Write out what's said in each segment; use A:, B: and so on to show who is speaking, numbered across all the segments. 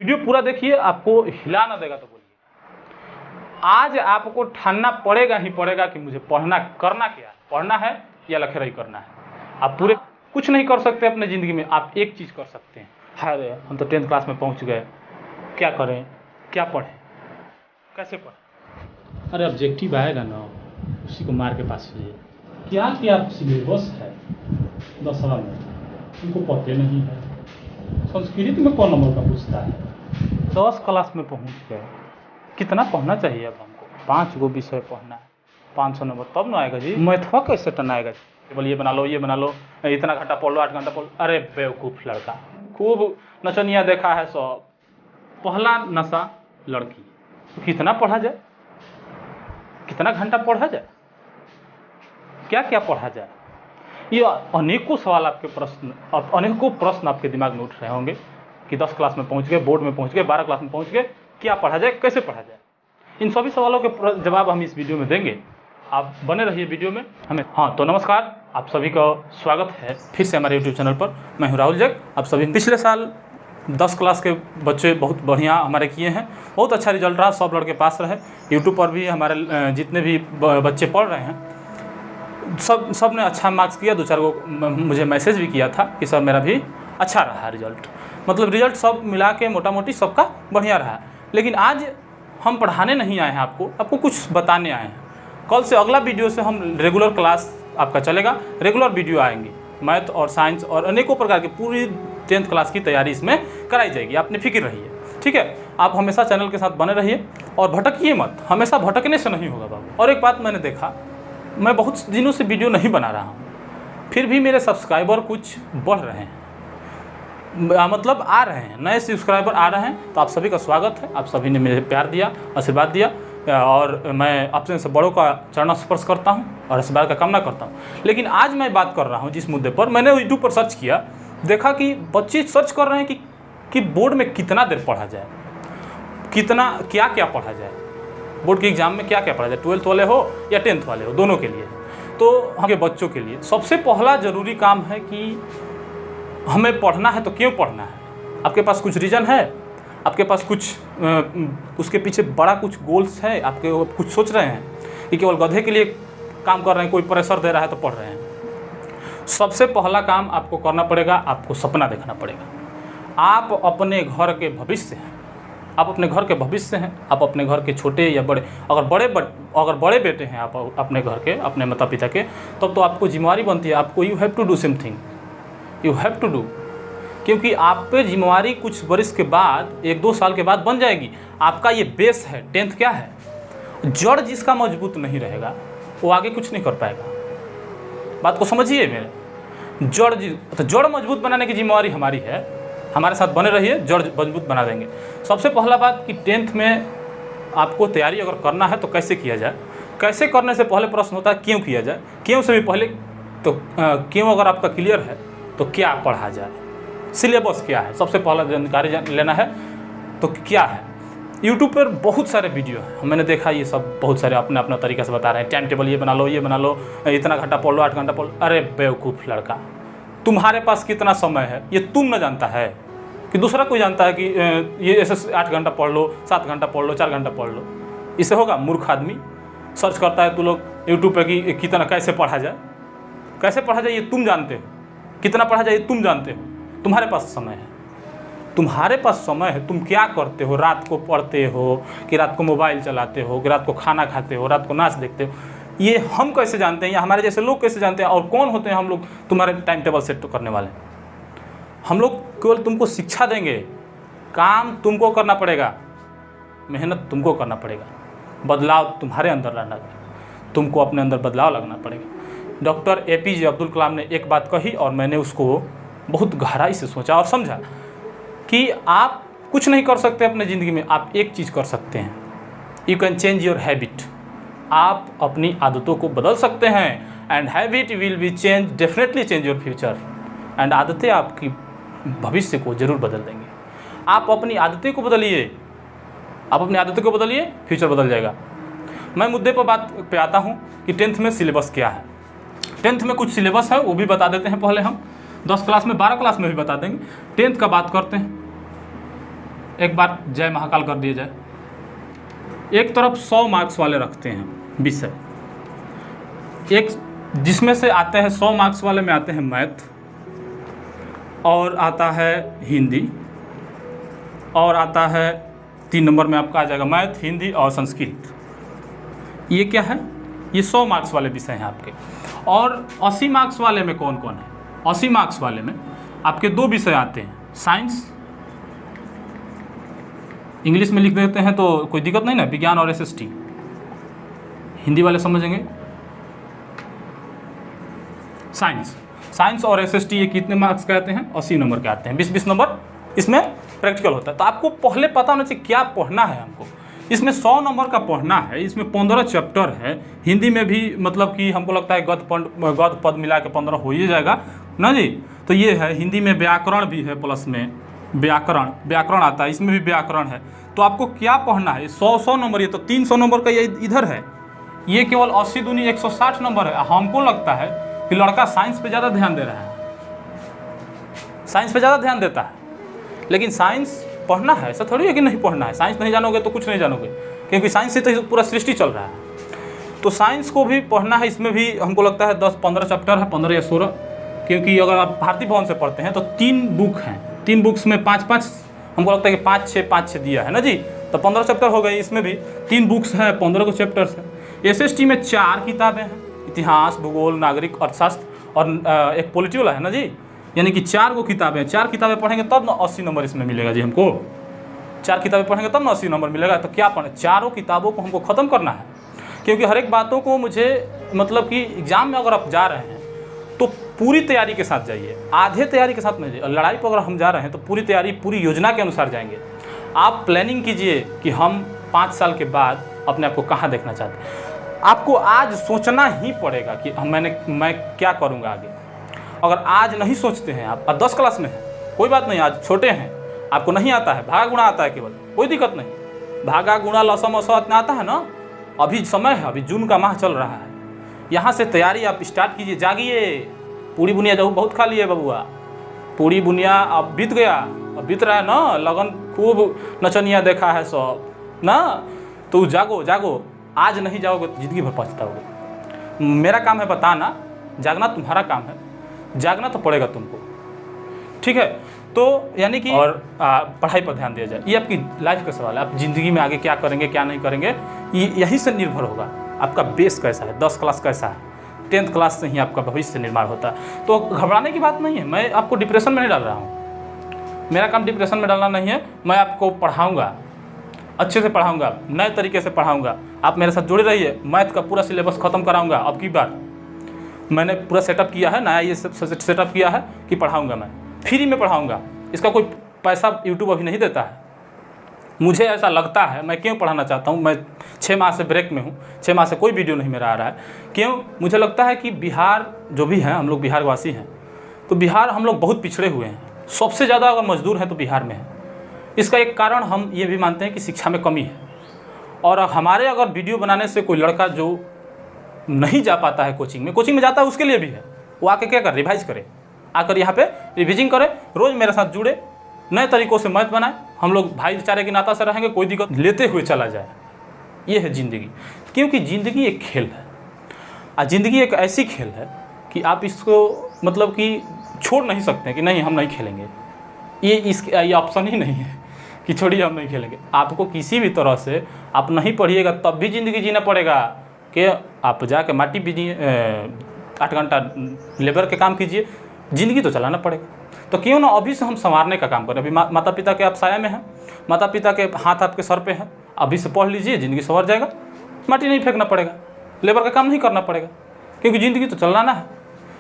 A: Video पूरा देखिए, आपको हिला ना देगा तो बोलिए। आज आपको ठानना पड़ेगा ही पड़ेगा कि मुझे पढ़ना करना क्या है, पढ़ना है या लखेराई करना है। आप पूरे कुछ नहीं कर सकते अपने ज़िंदगी में, आप एक चीज़ कर सकते हैं। अरे हम तो 10th क्लास में पहुंच गए, क्या करें, क्या पढ़ें, कैसे पढ़ें। अरे ऑब्जेक्टिव आएगा ना, उसी को मार के पास लीजिए। क्या क्या सिलेबस है 10वां में, उनको पते नहीं है। संस्कृत में कौन नंबर का पूछता है। 10 क्लास में पहुंच गए, कितना पढ़ना चाहिए अब हमको? 5 गो विषय पढ़ना है, 500 नंबर तब ना आएगा जी। मैथवा कैसे टन आएगा जी? केवल ये बना लो, ये बना लो, इतना घंटा पढ़ लो, 8 घंटा पढ़ लो। अरे बेवकूफ़ लड़का, खूब नचनिया देखा है सब। पहला नशा लड़की, तो कितना पढ़ा जाए, कितना घंटा पढ़ा जाए, क्या क्या पढ़ा जाए। ये अनेकों सवाल आपके प्रश्न, अनेकों प्रश्न आपके दिमाग में उठ रहे होंगे कि 10 क्लास में पहुंच गए, बोर्ड में पहुंच गए, 12 क्लास में पहुंच गए, क्या पढ़ा जाए, कैसे पढ़ा जाए। इन सभी सवालों के जवाब हम इस वीडियो में देंगे। आप बने रहिए वीडियो में हमें। तो नमस्कार, आप सभी का स्वागत है फिर से हमारे यूट्यूब चैनल पर। मैं हूँ राहुल जैक। आप सभी पिछले साल 10 क्लास के बच्चे बहुत बढ़िया हमारे किए हैं, बहुत अच्छा रिजल्ट रहा, सब लड़के पास रहे। यूट्यूब पर भी हमारे जितने भी बच्चे पढ़ रहे हैं सब ने अच्छा मार्क्स किया। 2-4 को मुझे मैसेज भी किया था कि सर मेरा भी अच्छा रहा रिजल्ट। मतलब रिजल्ट सब मिला के मोटा मोटी सबका बढ़िया रहा। लेकिन आज हम पढ़ाने नहीं आए हैं, आपको कुछ बताने आए हैं। कल से अगला वीडियो से हम रेगुलर क्लास आपका चलेगा, रेगुलर वीडियो आएंगी। मैथ और साइंस और अनेकों प्रकार की पूरी 10th क्लास की तैयारी इसमें कराई जाएगी। आप निफिक्र रहिए, ठीक है। आप हमेशा चैनल के साथ बने रहिए और भटकिए मत, हमेशा भटकने से नहीं होगा बाबू। और एक बात मैंने देखा, मैं बहुत दिनों से वीडियो नहीं बना रहा हूँ, फिर भी मेरे सब्सक्राइबर कुछ बढ़ रहे हैं, मतलब आ रहे हैं, नए सब्सक्राइबर आ रहे हैं। तो आप सभी का स्वागत है, आप सभी ने मुझे प्यार दिया, आशीर्वाद दिया और मैं अपने से बड़ों का चरण स्पर्श करता हूँ और आशीर्वाद का कामना करता हूँ। लेकिन आज मैं बात कर रहा हूँ जिस मुद्दे पर, मैंने यूट्यूब पर सर्च किया, देखा कि बच्चे सर्च कर रहे हैं कि बोर्ड में कितना देर पढ़ा जाए, कितना क्या क्या पढ़ा जाए, बोर्ड के एग्ज़ाम में क्या क्या पढ़ा जाए, 12th वाले हो या 10th वाले हो, दोनों के लिए। तो हमारे बच्चों के लिए सबसे पहला ज़रूरी काम है कि हमें पढ़ना है तो क्यों पढ़ना है। आपके पास कुछ रीज़न है, आपके पास कुछ उसके पीछे बड़ा कुछ गोल्स है, आपके कुछ सोच रहे हैं कि केवल गधे के लिए काम कर रहे हैं, कोई प्रेशर दे रहा है तो पढ़ रहे हैं। सबसे पहला काम आपको करना पड़ेगा, आपको सपना देखना पड़ेगा। आप अपने घर के भविष्य हैं, आप अपने घर के भविष्य हैं, आप अपने घर के छोटे या बड़े, अगर बड़े बेटे हैं आप अपने घर के, अपने माता पिता के, तब तो आपको जिम्मेवारी बनती है, आपको you have to do something, you have to do. क्योंकि आप पे जिम्मेवारी कुछ वर्ष के बाद, 1-2 साल के बाद बन जाएगी। आपका ये बेस है, 10th क्या है, जड़ जिसका मजबूत नहीं रहेगा वो आगे कुछ नहीं कर पाएगा। बात को समझिए मेरे, जड़ मजबूत बनाने की जिम्मेवारी हमारी है। हमारे साथ बने रहिए, जड़ मजबूत बना देंगे। सबसे पहला बात कि 10th में आपको तैयारी अगर करना है तो कैसे किया जाए। कैसे करने से पहले प्रश्न होता है क्यों किया जाए, क्यों से भी पहले तो क्यों अगर आपका क्लियर है तो क्या पढ़ा जाए, सिलेबस क्या है, सबसे पहला जानकारी लेना है तो क्या है। यूट्यूब पर बहुत सारे वीडियो हैं, मैंने देखा ये सब बहुत सारे अपने अपना तरीके से बता रहे हैं। टाइम टेबल ये बना लो, ये बना लो, इतना घंटा पढ़ लो, 8 घंटा पढ़ लो। अरे बेवकूफ़ लड़का, तुम्हारे पास कितना समय है ये तुम न जानता है कि दूसरा कोई जानता है कि ये ऐसे 8 घंटा पढ़ लो, 7 घंटा पढ़ लो, 4 घंटा पढ़ लो। इससे होगा? मूर्ख आदमी सर्च करता है तू लोग यूट्यूब पे कि कितना कैसे पढ़ा जाए, कैसे पढ़ा जाए ये तुम जानते हो, कितना पढ़ा जाए ये तुम जानते हो। तुम्हारे पास समय है, तुम्हारे पास समय है। तुम क्या करते हो, रात को पढ़ते हो कि रात को मोबाइल चलाते हो कि रात को खाना खाते हो, रात को नाच देखते हो, ये हम कैसे जानते हैं या हमारे जैसे लोग कैसे जानते हैं। और कौन होते हैं हम लोग तुम्हारे टाइम टेबल सेट करने वाले। हम लोग केवल तुमको शिक्षा देंगे, काम तुमको करना पड़ेगा, मेहनत तुमको करना पड़ेगा, बदलाव तुम्हारे अंदर लाना है, तुमको अपने अंदर बदलाव लगना पड़ेगा। डॉक्टर APJ अब्दुल कलाम ने एक बात कही और मैंने उसको बहुत गहराई से सोचा और समझा कि आप कुछ नहीं कर सकते अपने ज़िंदगी में, आप एक चीज़ कर सकते हैं, you can change your habit. आप अपनी आदतों को बदल सकते हैं and habit will be change, definitely change your future. And आदतें आपकी भविष्य को जरूर बदल देंगे। आप अपनी आदतें को बदलिए, आप अपनी आदतों को बदलिए, फ्यूचर बदल जाएगा। मैं मुद्दे पर बात पे आता हूँ कि 10th में सिलेबस क्या है। 10th में कुछ सिलेबस है वो भी बता देते हैं पहले हम, 10 क्लास में, 12 क्लास में भी बता देंगे। 10th का बात करते हैं। एक बार जय महाकाल कर दिया जाए। एक तरफ 100 मार्क्स वाले रखते हैं विषय, एक जिसमें से आते हैं 100 मार्क्स वाले में आते हैं मैथ, और आता है हिंदी, और आता है 3 नंबर में आपका आ जाएगा मैथ, हिंदी और संस्कृत। ये क्या है? ये 100 मार्क्स वाले विषय हैं आपके। और 80 मार्क्स वाले में कौन कौन है? 80 मार्क्स वाले में आपके 2 विषय आते हैं, साइंस, इंग्लिश में लिख देते हैं तो कोई दिक्कत नहीं ना, विज्ञान और SST। हिंदी वाले समझेंगे साइंस और SST, ये कितने मार्क्स के आते हैं? 80 नंबर के आते हैं। 20-20 नंबर इसमें प्रैक्टिकल होता है। तो आपको पहले पता होना चाहिए क्या पढ़ना है हमको। इसमें 100 नंबर का पढ़ना है, इसमें 15 चैप्टर है। हिंदी में भी मतलब कि हमको लगता है गद्य पद मिला के 15 हो ही जाएगा ना जी। तो ये है, हिंदी में व्याकरण भी है, प्लस में व्याकरण आता है, इसमें भी व्याकरण है। तो आपको क्या पढ़ना है? 100 नंबर, ये तो 300 नंबर का ये इधर है, ये केवल 80 दूनी 160 नंबर है। हमको लगता है कि लड़का साइंस पे ज़्यादा ध्यान दे रहा है, साइंस पे ज़्यादा ध्यान देता है, लेकिन साइंस पढ़ना है, ऐसा थोड़ी है कि नहीं पढ़ना है। साइंस नहीं जानोगे तो कुछ नहीं जानोगे, क्योंकि साइंस से तो पूरा सृष्टि चल रहा है। तो साइंस को भी पढ़ना है। इसमें भी हमको लगता है 10-15 चैप्टर है, 15 या 16, क्योंकि अगर आप भारती भवन से पढ़ते हैं तो 3 बुक हैं, 3 बुक्स में 5-5, हमको लगता है कि 5-6 दिया है ना जी। तो 15 चैप्टर हो गए। इसमें भी 3 बुक्स हैं, 15 को चैप्टर्स हैं। SST में 4 किताबें हैं, इतिहास, भूगोल, नागरिक अर्थशास्त्र और एक पॉलिटी वाला है ना जी। यानी कि 4 को किताबें, 4 किताबें पढ़ेंगे तब ना 80 नंबर इसमें मिलेगा जी हमको। 4 किताबें पढ़ेंगे तब ना 80 नंबर मिलेगा। तो क्या पढ़ें? चारों किताबों को हमको ख़त्म करना है, क्योंकि हर एक बातों को मुझे मतलब कि एग्ज़ाम में अगर आप जा रहे हैं तो पूरी तैयारी के साथ जाइए, आधे तैयारी के साथ नहीं जाइए। लड़ाई पर अगर हम जा रहे हैं तो पूरी तैयारी, पूरी योजना के अनुसार जाएंगे। आप प्लानिंग कीजिए कि हम 5 साल के बाद अपने आप को कहाँ देखना चाहते हैं। आपको आज सोचना ही पड़ेगा कि मैं क्या करूँगा आगे। अगर आज नहीं सोचते हैं आप 10 क्लास में हैं, कोई बात नहीं, आज छोटे हैं, आपको नहीं आता है, भागा गुणा आता है केवल, कोई दिक्कत नहीं। भागा गुणा लसम असम इतना आता है ना, अभी समय है, अभी जून का माह चल रहा है। यहाँ से तैयारी आप स्टार्ट कीजिए, जागिए। पूरी बुनिया जो बहुत खा लिए बबुआ, पूरी बुनिया अब बीत गया, अब बीत रहा है ना, लगन खूब नचनिया देखा है सब ना। तो जागो जागो, आज नहीं जाओगे तो ज़िंदगी भर पछताओगे। मेरा काम है बताना, जागना तुम्हारा काम है, जागना तो पड़ेगा तुमको, ठीक है। तो यानी कि और पढ़ाई पर ध्यान दिया जाए। ये आपकी लाइफ का सवाल है, आप ज़िंदगी में आगे क्या करेंगे क्या नहीं करेंगे, ये यहीं से निर्भर होगा। आपका बेस कैसा है, 10 क्लास कैसा है, 10th क्लास से ही आपका भविष्य निर्माण होता है। तो घबराने की बात नहीं है, मैं आपको डिप्रेशन में नहीं डाल रहा हूँ। मेरा काम डिप्रेशन में डालना नहीं है। मैं आपको पढ़ाऊँगा, अच्छे से पढ़ाऊँगा, नए तरीके से पढ़ाऊँगा। आप मेरे साथ जुड़े रहिए। मैथ का पूरा सिलेबस ख़त्म कराऊँगा। अब की बार मैंने पूरा सेटअप किया है, नया ये सेटअप किया है कि पढ़ाऊँगा, मैं फ्री में पढ़ाऊँगा। इसका कोई पैसा यूट्यूब अभी नहीं देता है। मुझे ऐसा लगता है, मैं क्यों पढ़ाना चाहता हूँ। मैं 6 माह से ब्रेक में हूँ, 6 माह से कोई वीडियो नहीं मेरा आ रहा है। क्यों? मुझे लगता है कि बिहार जो भी है, हम लोग बिहारवासी हैं, तो बिहार हम लोग बहुत पिछड़े हुए हैं। सबसे ज़्यादा अगर मजदूर हैं तो बिहार में है। इसका एक कारण हम ये भी मानते हैं कि शिक्षा में कमी है। और हमारे अगर वीडियो बनाने से कोई लड़का जो नहीं जा पाता है कोचिंग में जाता है, उसके लिए भी है। वो आके क्या कर, रिवाइज करे, आकर यहाँ पे रिविजिंग करे, रोज़ मेरे साथ जुड़े, नए तरीक़ों से मैथ बनाए। हम लोग भाईचारे के नाता से रहेंगे, कोई दिक्कत लेते हुए चला जाए। ये है ज़िंदगी, क्योंकि ज़िंदगी एक खेल है। और ज़िंदगी एक ऐसी खेल है कि आप इसको मतलब कि छोड़ नहीं सकते कि नहीं हम नहीं खेलेंगे। ये ऑप्शन ही नहीं है कि छोड़िए हम नहीं खेलेंगे। आपको किसी भी तरह से आप नहीं पढ़िएगा तब भी ज़िंदगी जीना पड़ेगा। कि आप जाके माटी बीजिए, 8 घंटा लेबर के काम कीजिए, ज़िंदगी तो चलाना पड़ेगा। तो क्यों ना अभी से हम संवारने का काम करें। अभी माता पिता के आप साया में हैं, माता पिता के हाथ आपके सर पे हैं, अभी से पढ़ लीजिए, ज़िंदगी संवर जाएगा। माटी नहीं फेंकना पड़ेगा, लेबर का काम नहीं करना पड़ेगा, क्योंकि ज़िंदगी तो चलाना है,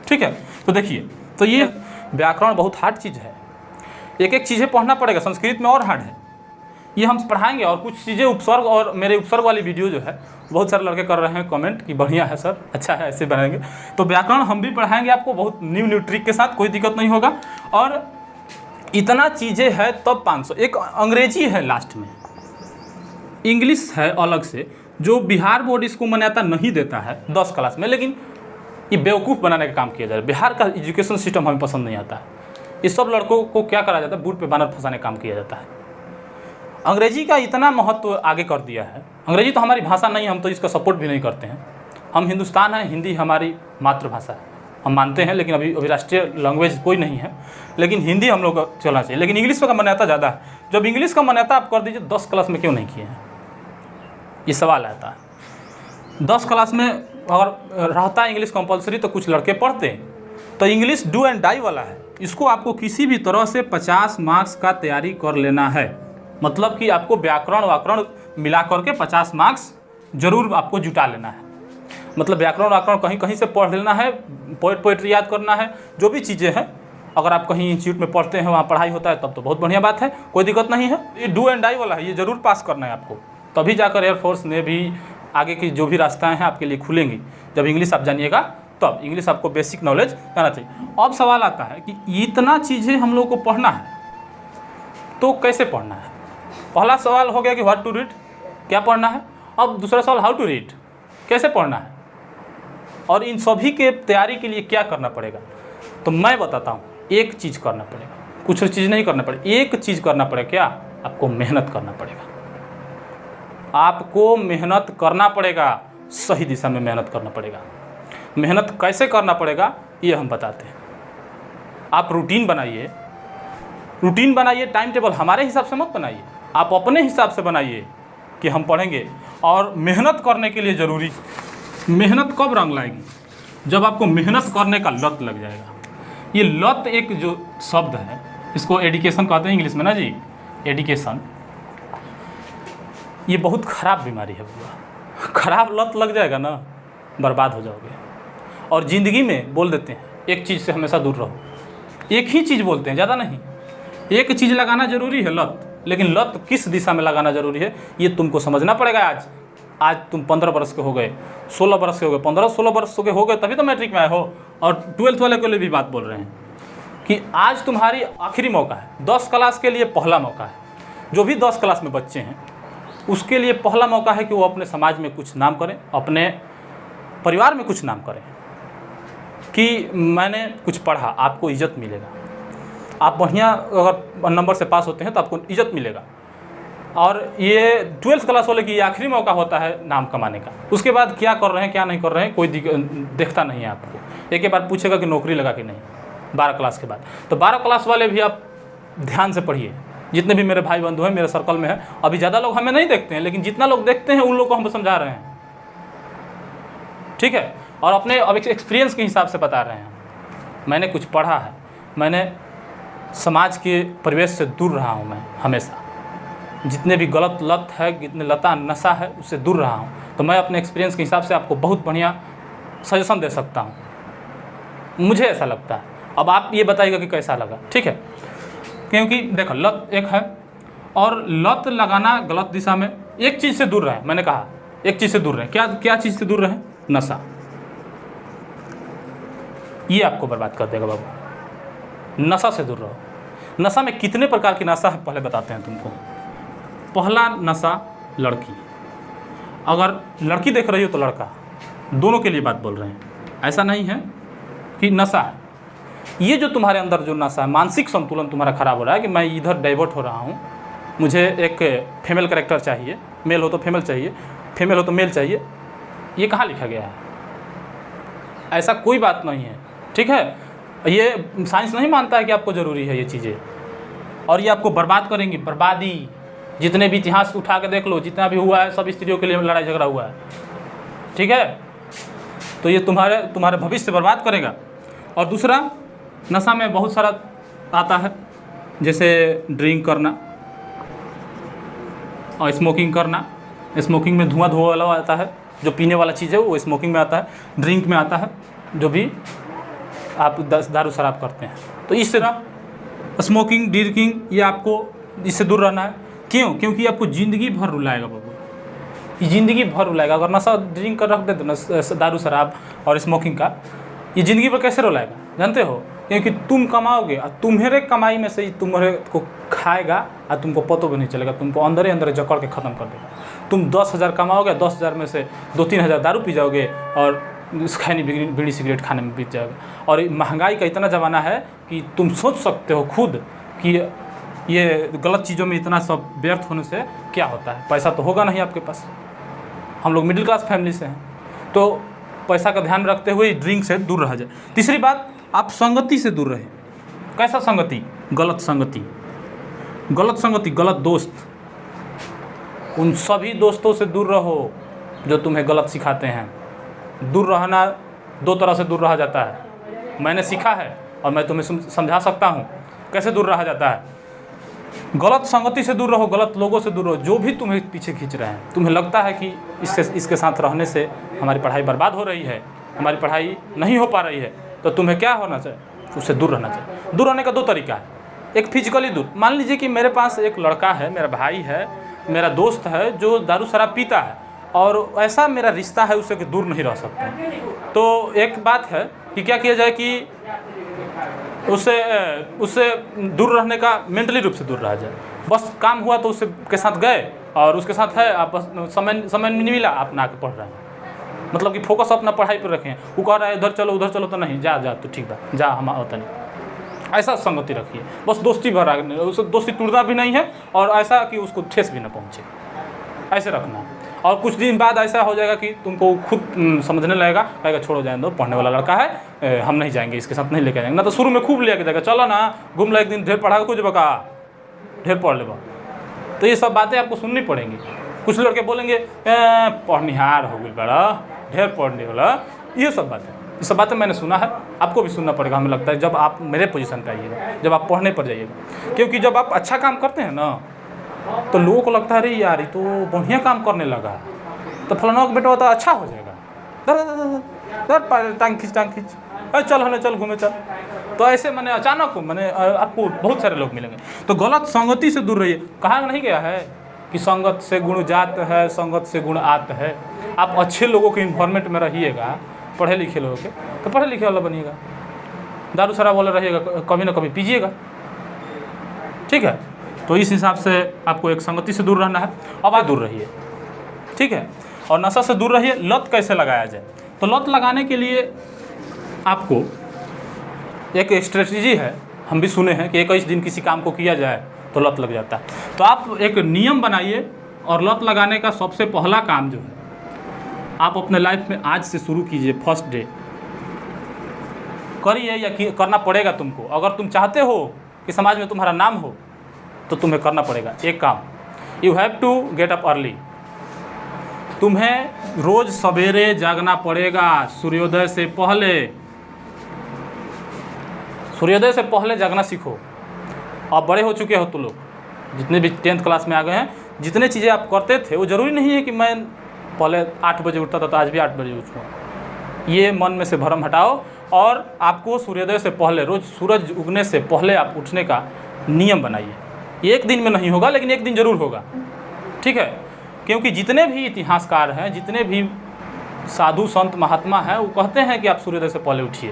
A: ठीक है। तो देखिए, तो ये व्याकरण बहुत हार्ड चीज़ है, एक एक चीज़ें पढ़ना पड़ेगा। संस्कृत में और हार्ड है, ये हम पढ़ाएंगे। और कुछ चीज़ें उपसर्ग, और मेरे उपसर्ग वाली वीडियो जो है बहुत सारे लड़के कर रहे हैं कमेंट कि बढ़िया है सर, अच्छा है, ऐसे बनाएंगे। तो व्याकरण हम भी पढ़ाएंगे आपको बहुत न्यू ट्रिक के साथ, कोई दिक्कत नहीं होगा। और इतना चीज़ें है तब 500। एक अंग्रेजी है लास्ट में, इंग्लिश है अलग से, जो बिहार बोर्ड इसको मान्यता नहीं देता है 10 क्लास में, लेकिन ये बेवकूफ़ बनाने का काम किया जा रहा है। बिहार का एजुकेशन सिस्टम हमें पसंद नहीं आता है। इस सब लड़कों को क्या करा जाता है, बूट पे बानर फंसाने का काम किया जाता है। अंग्रेजी का इतना महत्व आगे कर दिया है। अंग्रेजी तो हमारी भाषा नहीं, हम तो इसका सपोर्ट भी नहीं करते हैं। हम हिंदुस्तान हैं, हिंदी हमारी मातृभाषा है, हम मानते हैं, लेकिन अभी राष्ट्रीय लैंग्वेज कोई नहीं है, लेकिन हिंदी हम लोग को चलना चाहिए। लेकिन इंग्लिश का मान्यता ज़्यादा है। जब इंग्लिश का मान्यता आप कर दीजिए, 10 क्लास में क्यों नहीं किए हैं, ये सवाल आता है। 10 क्लास में अगर रहता है इंग्लिश कंपलसरी तो कुछ लड़के पढ़ते हैं। तो इंग्लिश डू एंड डाई वाला है, इसको आपको किसी भी तरह से 50 मार्क्स का तैयारी कर लेना है। मतलब कि आपको व्याकरण मिला करके 50 मार्क्स जरूर आपको जुटा लेना है। मतलब व्याकरण कहीं कहीं से पढ़ लेना है, पोएट्री याद करना है, जो भी चीज़ें हैं। अगर आप कहीं इंस्टीट्यूट में पढ़ते हैं, वहाँ पढ़ाई होता है, तब तो बहुत बढ़िया बात है, कोई दिक्कत नहीं है। ये डू एंड डाई वाला है, ये ज़रूर पास करना है आपको, तभी जाकर एयरफोर्स ने भी आगे की जो भी रास्ताएं हैं आपके लिए खुलेंगी। जब इंग्लिश आप जानिएगा तब इंग्लिश आपको बेसिक नॉलेज आना चाहिए। अब सवाल आता है कि इतना चीज़ें हम लोग को पढ़ना है तो कैसे पढ़ना है। पहला सवाल हो गया कि व्हाट टू रीड, क्या पढ़ना है। अब दूसरा सवाल हाउ टू रीड, कैसे पढ़ना है, और इन सभी के तैयारी के लिए क्या करना पड़ेगा। तो मैं बताता हूँ, एक चीज़ करना पड़ेगा, कुछ चीज़ नहीं करना पड़ेगा, एक चीज़ करना पड़ेगा। क्या? आपको मेहनत करना पड़ेगा। आपको मेहनत करना पड़ेगा, सही दिशा में मेहनत करना पड़ेगा। मेहनत कैसे करना पड़ेगा ये हम बताते हैं। आप रूटीन बनाइए, टाइम टेबल हमारे हिसाब से मत बनाइए, आप अपने हिसाब से बनाइए कि हम पढ़ेंगे। और मेहनत करने के लिए ज़रूरी, मेहनत कब रंग लाएगी? जब आपको मेहनत करने का लत लग जाएगा। ये लत एक जो शब्द है, इसको एडिकेशन कहते हैं इंग्लिश में ना जी, एडिकेशन। ये बहुत ख़राब बीमारी है बुआ, ख़राब लत लग जाएगा ना, बर्बाद हो जाओगे। और ज़िंदगी में बोल देते हैं एक चीज़ से हमेशा दूर रहो, एक ही चीज़ बोलते हैं, ज़्यादा नहीं। एक चीज़ लगाना ज़रूरी है, लत, लेकिन लत किस दिशा में लगाना ज़रूरी है ये तुमको समझना पड़ेगा। आज तुम 15 वर्ष के हो गए, 16 वर्ष के हो गए, 15-16 वर्ष के हो गए, तभी तो मैट्रिक में आए हो। और 12th वाले के लिए भी बात बोल रहे हैं कि आज तुम्हारी आखिरी मौका है, 10 क्लास के लिए पहला मौका है। जो भी 10 क्लास में बच्चे हैं उसके लिए पहला मौका है कि वो अपने समाज में कुछ नाम करें, अपने परिवार में कुछ नाम करें कि मैंने कुछ पढ़ा, आपको इज़्ज़त मिलेगा। आप बढ़िया अगर नंबर से पास होते हैं तो आपको इज़्ज़त मिलेगा। और ये 12th क्लास वाले की आखिरी मौका होता है नाम कमाने का। उसके बाद क्या कर रहे हैं क्या नहीं कर रहे हैं कोई देखता नहीं है आपको। एक बार पूछेगा कि नौकरी लगा कि नहीं 12 क्लास के बाद। तो 12 क्लास वाले भी आप ध्यान से पढ़िए। जितने भी मेरे भाई बंधु हैं मेरे सर्कल में है, अभी ज़्यादा लोग हमें नहीं देखते हैं, लेकिन जितना लोग देखते हैं उन लोग को हम समझा रहे हैं, ठीक है। और अपने अब एक्सपीरियंस के हिसाब से बता रहे हैं। मैंने कुछ पढ़ा है, मैंने समाज के परिवेश से दूर रहा हूँ। मैं हमेशा जितने भी गलत लत है, जितने लता नशा है, उससे दूर रहा हूँ। तो मैं अपने एक्सपीरियंस के हिसाब से आपको बहुत बढ़िया सजेशन दे सकता हूँ, मुझे ऐसा लगता है। अब आप ये बताइएगा कि कैसा लगा, ठीक है। क्योंकि देखो लत एक है, और लत लगाना गलत दिशा में, एक चीज़ से दूर रहें। मैंने कहा एक चीज़ से दूर रहें। क्या चीज़ से दूर रहें? नशा। ये आपको बर्बाद कर देगा बाबू। नशा से दूर रहो। नशा में कितने प्रकार की नशा है पहले बताते हैं तुमको। पहला नशा लड़की। अगर लड़की देख रही हो तो लड़का, दोनों के लिए बात बोल रहे हैं। ऐसा नहीं है कि नशा है, ये जो तुम्हारे अंदर जो नशा है, मानसिक संतुलन तुम्हारा खराब हो रहा है कि मैं इधर डाइवर्ट हो रहा हूँ, मुझे एक फीमेल कैरेक्टर चाहिए, मेल हो तो फीमेल चाहिए, फीमेल हो तो मेल चाहिए। ये कहाँ लिखा गया है? ऐसा कोई बात नहीं है, ठीक है। ये साइंस नहीं मानता है कि आपको ज़रूरी है ये चीज़ें, और ये आपको बर्बाद करेंगी। बर्बादी, जितने भी इतिहास उठा के देख लो, जितना भी हुआ है सब स्त्रियों के लिए लड़ाई झगड़ा हुआ है, ठीक है। तो ये तुम्हारे भविष्य बर्बाद करेगा। और दूसरा, नशा में बहुत सारा आता है, जैसे ड्रिंक करना और स्मोकिंग करना। स्मोकिंग में धुआं वाला आता है, जो पीने वाला चीज़ है वो स्मोकिंग में आता है। ड्रिंक में आता है जो भी आप दारू शराब करते हैं। तो इस तरह स्मोकिंग, ड्रिंकिंग, ये आपको इससे दूर रहना है। क्यों? क्योंकि आपको ज़िंदगी भर रुलाएगा बाबू, ये ज़िंदगी भर रुलाएगा। अगर नशा ड्रिंक कर रख दे तो ना, दारू शराब और स्मोकिंग का, ये ज़िंदगी भर कैसे रुलाएगा जानते हो? क्योंकि तुम कमाओगे और तुम्हारे कमाई में से ही तुम्हारे को खाएगा और तुमको पता भी नहीं चलेगा, तुमको अंदर ही अंदर जकड़ के ख़त्म कर देगा। तुम 10,000 कमाओगे, 10,000 में से 2-3 हज़ार दारू पी जाओगे और खैनी बीड़ी सिगरेट खाने में बीत जाएगा। और महंगाई का इतना ज़माना है कि तुम सोच सकते हो खुद कि ये गलत चीज़ों में इतना सब व्यर्थ होने से क्या होता है? पैसा तो होगा नहीं आपके पास, हम लोग मिडिल क्लास फैमिली से हैं, तो पैसा का ध्यान रखते हुए ड्रिंक से दूर रह जाए। तीसरी बात, आप संगति से दूर रहें। कैसा संगति? गलत संगति, गलत संगति, गलत दोस्त। उन सभी दोस्तों से दूर रहो जो तुम्हें गलत सिखाते हैं। दूर रहना दो तरह से दूर रहा जाता है, मैंने सीखा है और मैं तुम्हें समझा सकता हूँ कैसे दूर रहा जाता है। गलत संगति से दूर रहो, गलत लोगों से दूर रहो, जो भी तुम्हें पीछे खींच रहे हैं। तुम्हें लगता है कि इसके साथ रहने से हमारी पढ़ाई बर्बाद हो रही है, हमारी पढ़ाई नहीं हो पा रही है, तो तुम्हें क्या होना चाहिए? उससे दूर रहना चाहिए। दूर रहने का दो तरीका है। एक फिजिकली दूर, मान लीजिए कि मेरे पास एक लड़का है, मेरा भाई है, मेरा दोस्त है जो दारू शराब पीता है और ऐसा मेरा रिश्ता है उससे कि दूर नहीं रह सकते। तो एक बात है कि क्या किया जाए कि उससे दूर रहने का, मेंटली रूप से दूर रहा जाए। बस काम हुआ तो उससे के साथ गए और उसके साथ है, आप बस समय नहीं मिला, आप ना के पढ़ रहे हैं, मतलब कि फोकस अपना पढ़ाई पर रखें। वो कह रहा है इधर चलो उधर चलो, तो नहीं, जा तो ठीक है, जा, हम होता नहीं। ऐसा संगति रखिए, बस दोस्ती भर, उससे दोस्ती टूटना भी नहीं है और ऐसा कि उसको ठेस भी ना पहुँचे, ऐसे रखना। और कुछ दिन बाद ऐसा हो जाएगा कि तुमको खुद समझने लगेगा, कहेगा छोड़ो जाने दो, पढ़ने वाला लड़का है, हम नहीं जाएंगे, इसके साथ नहीं लेके जाएंगे। ना तो शुरू में खूब लेके जाएगा, चलो ना घूम ला एक दिन, ढेर पढ़ा कुछ बका, ढेर पढ़ ले। तो ये सब बातें आपको सुननी पड़ेंगी। कुछ लड़के बोलेंगे पढ़निहार हो गई बड़ा, ढेर पढ़ने वाला, ये सब बातें मैंने सुना है, आपको भी सुनना पड़ेगा हमें लगता है, जब आप मेरे पोजीशन पे आइएगा, जब आप पढ़ने पर जाइएगा। क्योंकि जब आप अच्छा काम करते हैं ना तो लोगों को लगता है अरे यार ये तो बढ़िया काम करने लगा, तो फलाना का बेटा होता अच्छा हो जाएगा, टांग खींच चल हमें चल घूमे चल। तो ऐसे मैंने अचानक आपको बहुत सारे लोग मिलेंगे। तो गलत संगति से दूर रहिए। कहा नहीं गया है कि संगत से गुण जात है, संगत से गुण आत है। आप अच्छे लोगों के इन्वायरमेंट में रहिएगा, पढ़े लिखे लोगों के, तो पढ़े लिखे वाला बनिएगा। दारू शराब वाला रहिएगा, कभी ना कभी पीजिएगा, ठीक है। तो इस हिसाब से आपको एक संगति से दूर रहना है। अब आप दूर रहिए, ठीक है। और नशा से दूर रहिए। लत कैसे लगाया जाए? तो लत लगाने के लिए आपको एक स्ट्रेटजी है, हम भी सुने हैं कि 21 दिन किसी काम को किया जाए तो लत लग जाता है। तो आप एक नियम बनाइए और लत लगाने का सबसे पहला काम जो है आप अपने लाइफ में आज से शुरू कीजिए। फर्स्ट डे करिए, या करना पड़ेगा तुमको। अगर तुम चाहते हो कि समाज में तुम्हारा नाम हो तो तुम्हें करना पड़ेगा एक काम, you have to get up early. तुम्हें रोज सवेरे जागना पड़ेगा, सूर्योदय से पहले। सूर्योदय से पहले जागना सीखो। आप बड़े हो चुके हो तो लोग, जितने भी 10th क्लास में आ गए हैं, जितने चीज़ें आप करते थे वो ज़रूरी नहीं है कि मैं पहले 8 बजे उठता था तो आज भी 8 बजे उठूँ। ये मन में से भरम हटाओ और आपको सूर्योदय से पहले, रोज़ सूरज उगने से पहले आप उठने का नियम बनाइए। एक दिन में नहीं होगा लेकिन एक दिन ज़रूर होगा, ठीक है। क्योंकि जितने भी इतिहासकार हैं, जितने भी साधु संत महात्मा हैं, वो कहते हैं कि आप सूर्योदय से पहले उठिए,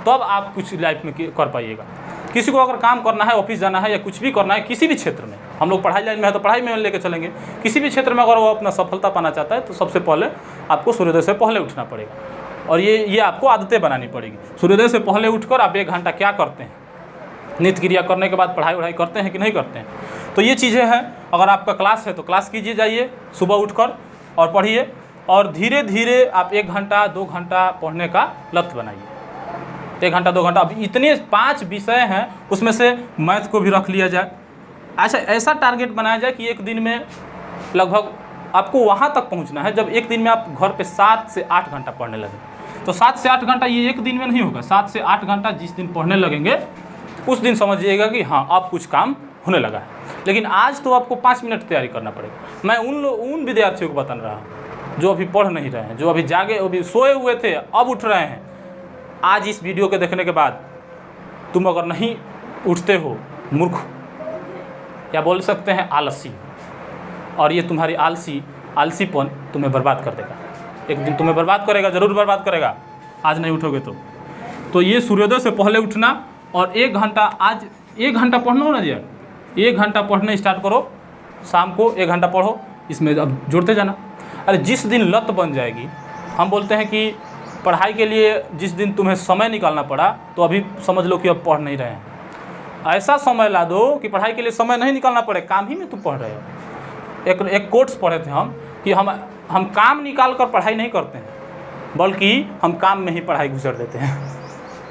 A: तब आप कुछ लाइफ में कर पाइएगा। किसी को अगर काम करना है, ऑफिस जाना है या कुछ भी करना है, किसी भी क्षेत्र में, हम लोग पढ़ाई लाइन में है तो पढ़ाई में लेकर चलेंगे, किसी भी क्षेत्र में अगर वो अपना सफलता पाना चाहता है तो सबसे पहले आपको सूर्योदय से पहले उठना पड़ेगा। और ये आपको आदतें बनानी पड़ेगी। सूर्योदय से पहले उठकर आप 1 घंटा क्या करते हैं, नित्य क्रिया करने के बाद पढ़ाई वढ़ाई करते हैं कि नहीं करते हैं। तो ये चीज़ें हैं। अगर आपका क्लास है तो क्लास कीजिए, जाइए सुबह उठकर और पढ़िए। और धीरे धीरे आप 1 घंटा 2 घंटा पढ़ने का लत बनाइए। 1 घंटा 2 घंटा। अब इतने 5 विषय हैं, उसमें से मैथ को भी रख लिया जाए। ऐसा टारगेट बनाया जाए कि एक दिन में लगभग आपको वहाँ तक पहुँचना है जब एक दिन में आप घर पे 7 से 8 घंटा पढ़ने लगें। तो 7 से 8 घंटा ये एक दिन में नहीं होगा। 7 से 8 घंटा जिस दिन पढ़ने लगेंगे उस दिन समझिएगा कि हाँ अब कुछ काम होने लगा है। लेकिन आज तो आपको 5 मिनट तैयारी करना पड़ेगा। मैं उन विद्यार्थियों को बता रहा हूँ जो अभी पढ़ नहीं रहे हैं, जो अभी जागे, अभी सोए हुए थे, अब उठ रहे हैं। आज इस वीडियो के देखने के बाद तुम अगर नहीं उठते हो, मूर्ख, या बोल सकते हैं आलसी, और ये तुम्हारी आलसीपन तुम्हें बर्बाद कर देगा। एक दिन तुम्हें बर्बाद करेगा, ज़रूर बर्बाद करेगा, आज नहीं उठोगे तो ये सूर्योदय से पहले उठना। और 1 घंटा, आज 1 घंटा पढ़ना ना यार, 1 घंटा पढ़ने स्टार्ट करो, शाम को 1 घंटा पढ़ो, इसमें अब जोड़ते जाना। अरे जिस दिन लत बन जाएगी, हम बोलते हैं कि पढ़ाई के लिए जिस दिन तुम्हें समय निकालना पड़ा तो अभी समझ लो कि अब पढ़ नहीं रहे हैं। ऐसा समय ला दो कि पढ़ाई के लिए समय नहीं निकालना पड़े, काम ही में तुम पढ़ रहे हो। एक कोट्स पढ़े थे हम कि हम काम निकाल कर पढ़ाई नहीं करते हैं, बल्कि हम काम में ही पढ़ाई गुजर देते हैं।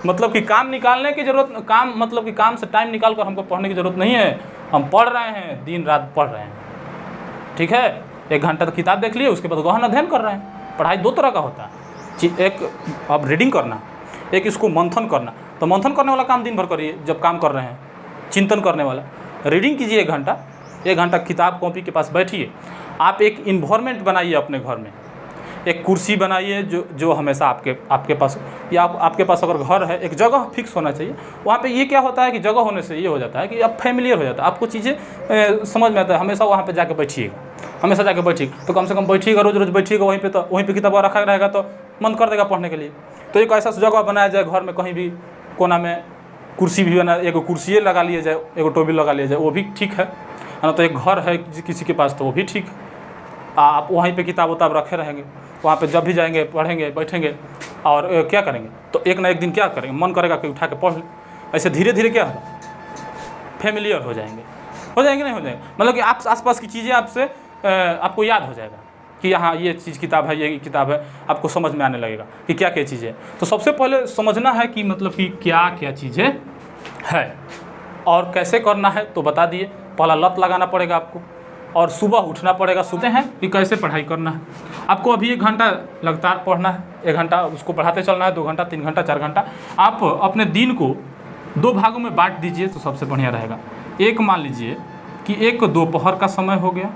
A: मतलब कि काम निकालने की ज़रूरत, काम मतलब कि काम से टाइम निकाल कर हमको पढ़ने की ज़रूरत नहीं है, हम पढ़ रहे हैं, दिन रात पढ़ रहे हैं। ठीक है, 1 घंटा तो किताब देख लिए, उसके बाद गहन अध्ययन कर रहे हैं। पढ़ाई 2 तरह का होता है, एक अब रीडिंग करना, एक इसको मंथन करना। तो मंथन करने वाला काम दिन भर करिए जब काम कर रहे हैं, चिंतन करने वाला रीडिंग कीजिए 1 घंटा किताब कॉपी के पास बैठिए। आप एक इन्वायरमेंट बनाइए अपने घर में, एक कुर्सी बनाइए जो हमेशा आपके पास, या आपके पास अगर घर है, एक जगह फिक्स होना चाहिए वहाँ पे। ये क्या होता है कि जगह होने से ये हो जाता है कि अब फैमिलियर हो जाता है, आपको चीज़ें समझ में आता है। हमेशा वहाँ पे जाके बैठिएगा, हमेशा जाके बैठिएगा, तो कम से कम बैठिएगा, रोज़ रोज़ बैठिएगा वहीं पे, तो वहीं पे किताब रखा रहेगा तो मन कर देगा पढ़ने के लिए। तो एक ऐसा जगह बनाया जाए घर में, कहीं भी कोना में कुर्सी भी बना, एक कुर्सी लगा लिया जाए, एक टेबल लगा लिया जाए, वो भी ठीक है ना। तो एक घर है किसी के पास तो वो भी ठीक है, आप वहीं पे किताब उताब रखे रहेंगे, वहाँ पे जब भी जाएंगे पढ़ेंगे, बैठेंगे और क्या करेंगे, तो एक ना एक दिन क्या करेंगे, मन करेगा कि उठा के पढ़ लें। ऐसे धीरे धीरे क्या होगा, फैमिलियर हो जाएंगे नहीं हो जाएंगे, मतलब कि आप आसपास की चीज़ें आपको याद हो जाएगा कि यहाँ ये चीज़ किताब है, ये किताब है, आपको समझ में आने लगेगा कि क्या क्या चीज़ें है। तो सबसे पहले समझना है कि मतलब कि क्या क्या चीज़ें है और कैसे करना है, तो बता दिए। पहला लत लगाना पड़ेगा आपको, और सुबह उठना पड़ेगा। सुबह हैं कि कैसे पढ़ाई करना है आपको। अभी 1 घंटा लगातार पढ़ना है, 1 घंटा उसको पढ़ाते चलना है, 2 घंटा, 3 घंटा, 4 घंटा। आप अपने दिन को 2 भागों में बांट दीजिए तो सबसे बढ़िया रहेगा। एक मान लीजिए कि एक दोपहर का समय हो गया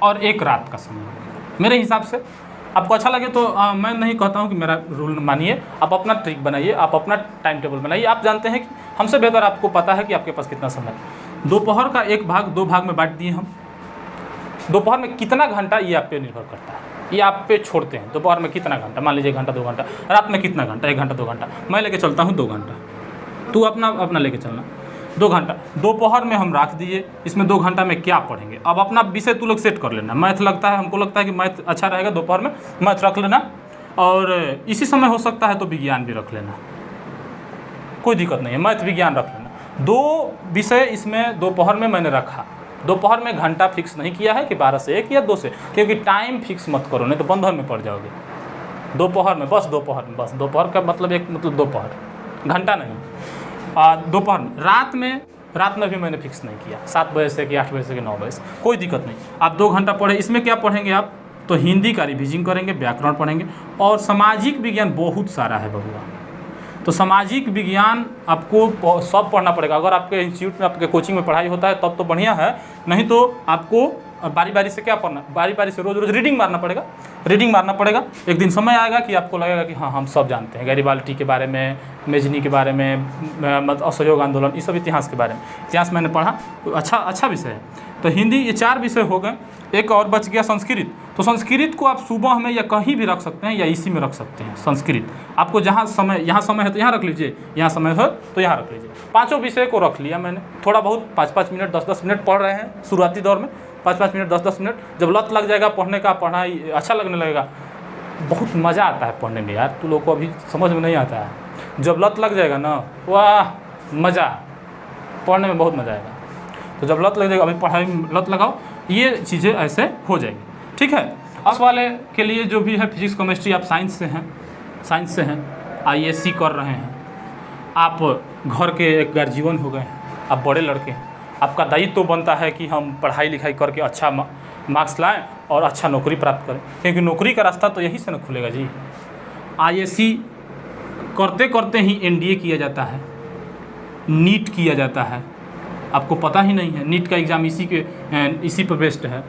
A: और एक रात का समय हो गया। मेरे हिसाब से आपको अच्छा लगे तो मैं नहीं कहता हूँ कि मेरा रूल मानिए, आप अपना ट्रिक बनाइए, आप अपना टाइम टेबल बनाइए। आप जानते हैं कि हमसे बेहतर आपको पता है कि आपके पास कितना समय है। दोपहर का 1 भाग 2 भाग में बांट दिए हम। दोपहर में कितना घंटा ये आप पे निर्भर करता है, ये आप पे छोड़ते हैं। दोपहर में कितना घंटा, मान लीजिए 1 घंटा 2 घंटा। रात में कितना घंटा, 1 घंटा 2 घंटा। मैं लेके चलता हूँ 2 घंटा, तू अपना लेके चलना 2 घंटा। दोपहर में हम रख दिए, इसमें 2 घंटा में क्या पढ़ेंगे। अब अपना विषय तू लोग सेट कर लेना। मैथ लगता है, हमको लगता है कि मैथ अच्छा रहेगा, दोपहर में मैथ रख लेना। और इसी समय हो सकता है तो विज्ञान भी रख लेना, कोई दिक्कत नहीं है, मैथ विज्ञान रख लेना। 2 विषय इसमें दोपहर में मैंने रखा। दोपहर में घंटा फिक्स नहीं किया है कि 12 से 1 या 2 से, क्योंकि टाइम फिक्स मत करो, नहीं तो बंधन में पड़ जाओगे। दोपहर में बस, दोपहर का मतलब दोपहर, घंटा नहीं। दोपहर में, रात में भी मैंने फिक्स नहीं किया, 7 बजे से कि 8 बजे से कि 9 बजे से, कोई दिक्कत नहीं। आप 2 घंटा पढ़े। इसमें क्या पढ़ेंगे आप, तो हिंदी का रिविजन करेंगे, व्याकरण पढ़ेंगे, और सामाजिक विज्ञान बहुत सारा है बबुआ। तो सामाजिक विज्ञान आपको सब पढ़ना पड़ेगा। अगर आपके इंस्टीट्यूट में, आपके कोचिंग में पढ़ाई होता है तब तो बढ़िया है, नहीं तो आपको बारी बारी से क्या पढ़ना, बारी बारी से रोज़ रोज़ रीडिंग मारना पड़ेगा। एक दिन समय आएगा कि आपको लगेगा कि हाँ हम सब जानते हैं, गैरिबाल्डी के बारे में, मेजनी के बारे में, असहयोग आंदोलन, ये सब इतिहास के बारे में। इतिहास मैंने पढ़ा, तो अच्छा विषय है। तो हिंदी, ये 4 विषय हो गए। एक और बच गया संस्कृत। तो संस्कृत को आप सुबह में या कहीं भी रख सकते हैं, या इसी में रख सकते हैं। संस्कृत आपको जहाँ समय है तो यहाँ रख लीजिए, यहाँ समय है तो यहाँ रख लीजिए। 5 विषय को रख लिया मैंने। थोड़ा बहुत 5-5 मिनट, 10-10 मिनट पढ़ रहे हैं शुरुआती दौर में, 5-5 मिनट, 10-10 मिनट। जब लत लग जाएगा पढ़ने का, पढ़ाई अच्छा लगने लगेगा, बहुत मज़ा आता है पढ़ने में यार। तू लोग को अभी समझ में नहीं आता है। जब लत लग जाएगा ना, वाह मज़ा, पढ़ने में बहुत मज़ा आएगा। तो जब लत लग जाएगा, अभी पढ़ाई में लत लगाओ, ये चीज़ें ऐसे हो जाएगी। ठीक है। उस वाले के लिए जो भी है, फिजिक्स केमिस्ट्री, आप साइंस से हैं, ISC कर रहे हैं, आप घर के एक गार्जियन हो गए हैं, आप बड़े लड़के हैं, आपका दायित्व तो बनता है कि हम पढ़ाई लिखाई करके अच्छा मार्क्स लाएं और अच्छा नौकरी प्राप्त करें, क्योंकि नौकरी का रास्ता तो यहीं से न खुलेगा जी। ISC करते करते ही NDA किया जाता है, नीट किया जाता है, आपको पता ही नहीं है। नीट का एग्ज़ाम इसी पर बेस्ड है।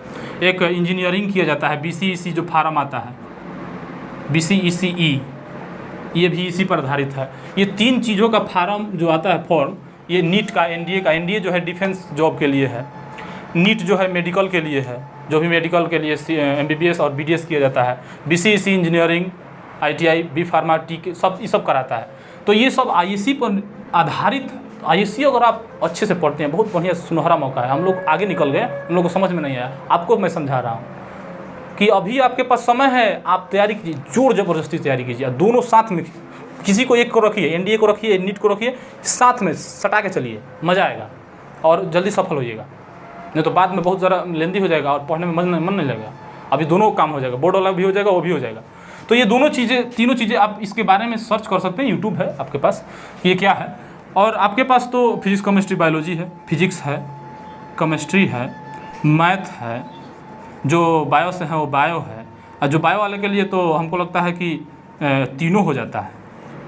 A: एक इंजीनियरिंग किया जाता है, BCEC जो फार्म आता है, BCECE, ये भी इसी पर आधारित है। ये 3 चीज़ों का फार्म जो आता है, फॉर्म, ये नीट का, NDA जो है डिफेंस जॉब के लिए है, नीट जो है मेडिकल के लिए है, जो भी मेडिकल के लिए MBBS और BDS किया जाता है, BCEC engineering, ITI, B pharma, T सब, ये सब कराता है। तो ये सब ISC पर आधारित। ISC अगर आप अच्छे से पढ़ते हैं, बहुत बढ़िया सुनहरा मौका है। हम लोग आगे निकल गए, हम लोग को समझ में नहीं आया, आपको मैं समझा रहा हूँ कि अभी आपके पास समय है, आप तैयारी कीजिए, जोर ज़बरदस्ती तैयारी कीजिए, दोनों साथ में किसी को एक को रखिए, एनडीए को रखिए, नीट को रखिए, साथ में सटा के चलिए, मज़ा आएगा और जल्दी सफल होइएगा। नहीं तो बाद में बहुत ज़्यादा लेंदी हो जाएगा और पढ़ने में मन नहीं लगेगा। अभी दोनों काम हो जाएगा, बोर्ड वाला भी हो जाएगा, वो भी हो जाएगा। तो ये दोनों चीज़ें, तीनों चीज़ें आप इसके बारे में सर्च कर सकते हैं, यूट्यूब है आपके पास कि ये क्या है। और आपके पास तो फिजिक्स, केमिस्ट्री, बायोलॉजी है, फिजिक्स है, केमिस्ट्री है, मैथ है, जो बायो से है वो बायो है, और जो बायो वाले के लिए तो हमको लगता है कि तीनों हो जाता है,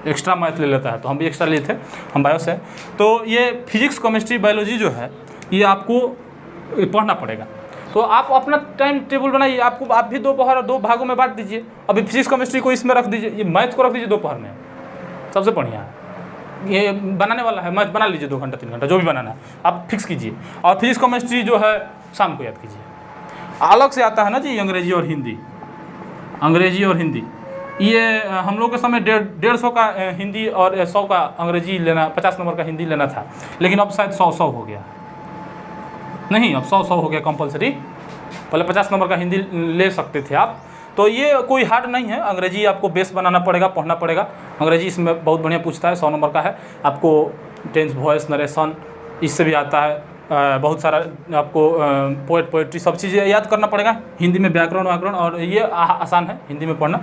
A: एक्स्ट्रा मैथ ले लेता है, तो हम भी एक्स्ट्रा लिए थे, हम बायो से। तो ये फिजिक्स, केमिस्ट्री, बायोलॉजी जो है ये आपको पढ़ना पड़ेगा। तो आप अपना टाइम टेबल बनाइए, आप भी दोपहर 2 भागों में बांट दीजिए। अभी फिजिक्स केमिस्ट्री को इसमें रख दीजिए, ये मैथ को रख दीजिए दोपहर में, सबसे बढ़िया है। ये बनाने वाला है, मैथ बना लीजिए 2 घंटा 3 घंटा जो भी बनाना है आप फिक्स कीजिए। और फिजिक्स केमिस्ट्री जो है शाम को याद कीजिए। अलग से आता है ना जी अंग्रेजी और हिंदी, अंग्रेजी और हिंदी, ये हम लोग के समय 150 का हिंदी और 100 का अंग्रेजी लेना, 50 नंबर का हिंदी लेना था, लेकिन अब शायद 100 हो गया। नहीं, अब 100 हो गया कंपलसरी। पहले 50 नंबर का हिंदी ले सकते थे आप। तो ये कोई हार्ड नहीं है, अंग्रेजी आपको बेस बनाना पड़ेगा, पढ़ना पड़ेगा। अंग्रेजी इसमें बहुत बढ़िया पूछता है, 100 नंबर का है। आपको टेंस, वॉइस, नरेशन इससे भी आता है, बहुत सारा आपको पोएट्री सब चीज़ें याद करना पड़ेगा। हिंदी में व्याकरण वाकरण, और ये आसान है हिंदी में पढ़ना।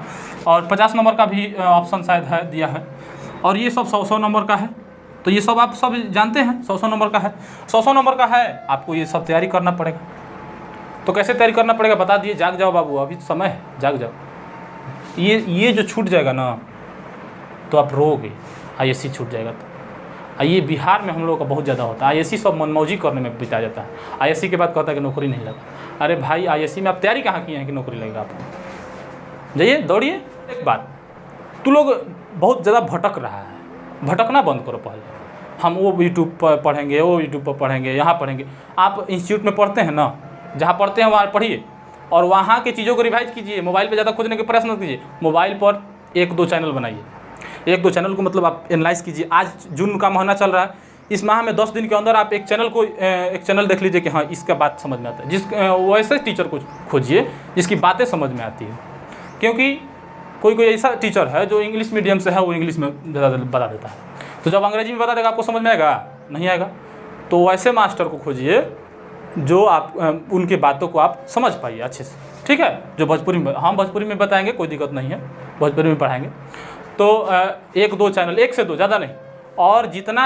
A: और 50 नंबर का भी ऑप्शन शायद है, दिया है। और ये सब 100 नंबर का है। तो ये सब आप सब जानते हैं, 100 नंबर का है, 100 नंबर का है। आपको ये सब तैयारी करना पड़ेगा। तो कैसे तैयारी करना पड़ेगा बता दिए। जाग जाओ बाबू, अभी समय है, जाग जाओ। ये जो छूट जाएगा ना तो आप रोगे, आईएससी छूट जाएगा तो। ये बिहार में हम लोग का बहुत ज़्यादा होता है, आईएससी सब मनमौजी करने में बिता जाता है। आईएससी के बाद कहता है कि नौकरी नहीं लगा। अरे भाई, आईएससी में आप तैयारी कहाँ किए हैं कि नौकरी लगेगा आपको? जाइए, दौड़िए। एक बात, तू लोग बहुत ज़्यादा भटक रहा है, भटकना बंद करो पहले। हम वो यूट्यूब पर पढ़ेंगे, वो यूट्यूब पर पढ़ेंगे, यहाँ पढ़ेंगे। आप इंस्टीट्यूट में पढ़ते हैं ना, जहाँ पढ़ते हैं वहाँ पढ़िए और वहाँ की चीज़ों को रिवाइज कीजिए। मोबाइल पे ज़्यादा खोजने के प्रयास मत कीजिए। मोबाइल पर 1-2 चैनल बनाइए। 1-2 चैनल को मतलब आप एनालाइज कीजिए। आज जून का महीना चल रहा है, इस माह में 10 दिन के अंदर आप एक चैनल देख लीजिए कि हाँ इसका बात समझ में आता है। वैसे टीचर को खोजिए जिसकी बातें समझ में आती है, क्योंकि कोई ऐसा टीचर है जो इंग्लिश मीडियम से है, वो इंग्लिश में ज़्यादा बता देता है। तो जब अंग्रेजी में बता देगा आपको समझ में आएगा? नहीं आएगा। तो वैसे मास्टर को खोजिए जो आप उनकी बातों को आप समझ पाइए अच्छे से, ठीक है। जो भोजपुरी में, हम भोजपुरी में बताएंगे, कोई दिक्कत नहीं है, भोजपुरी में पढ़ाएंगे। तो 1-2 चैनल, 1 से 2, ज़्यादा नहीं। और जितना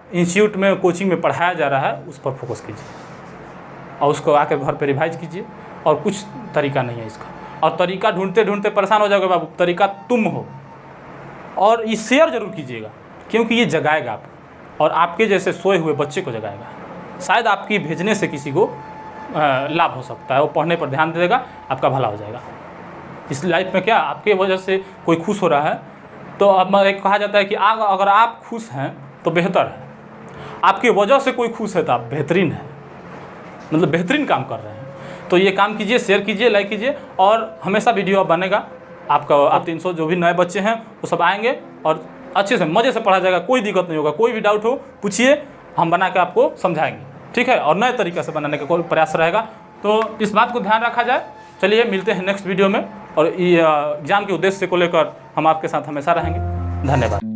A: इंस्टीट्यूट में, कोचिंग में पढ़ाया जा रहा है उस पर फोकस कीजिए और उसको आकर घर पर रिवाइज कीजिए। और कुछ तरीका नहीं है इसका, और तरीका ढूंढते ढूंढते परेशान हो जाओगे बाबू। तरीका तुम हो। और ये शेयर जरूर कीजिएगा, क्योंकि ये जगाएगा आप, और आपके जैसे सोए हुए बच्चे को जगाएगा। शायद आपकी भेजने से किसी को लाभ हो सकता है, वो पढ़ने पर ध्यान देगा, आपका भला हो जाएगा। इस लाइफ में क्या आपके वजह से कोई खुश हो रहा है, तो अब एक कहा जाता है कि अगर आप खुश हैं तो बेहतर है, आपकी वजह से कोई खुश है तो आप बेहतरीन है, मतलब बेहतरीन काम कर रहे हैं। तो ये काम कीजिए, शेयर कीजिए, लाइक कीजिए, और हमेशा वीडियो बनेगा आपका। आप 300 जो भी नए बच्चे हैं वो सब आएंगे और अच्छे से मज़े से पढ़ा जाएगा, कोई दिक्कत नहीं होगा। कोई भी डाउट हो पूछिए, हम बना के आपको समझाएंगे, ठीक है। और नए तरीके से बनाने का कोई प्रयास रहेगा, तो इस बात को ध्यान रखा जाए। चलिए मिलते हैं नेक्स्ट वीडियो में, और ये एग्ज़ाम के उद्देश्य को लेकर हम आपके साथ हमेशा रहेंगे। धन्यवाद।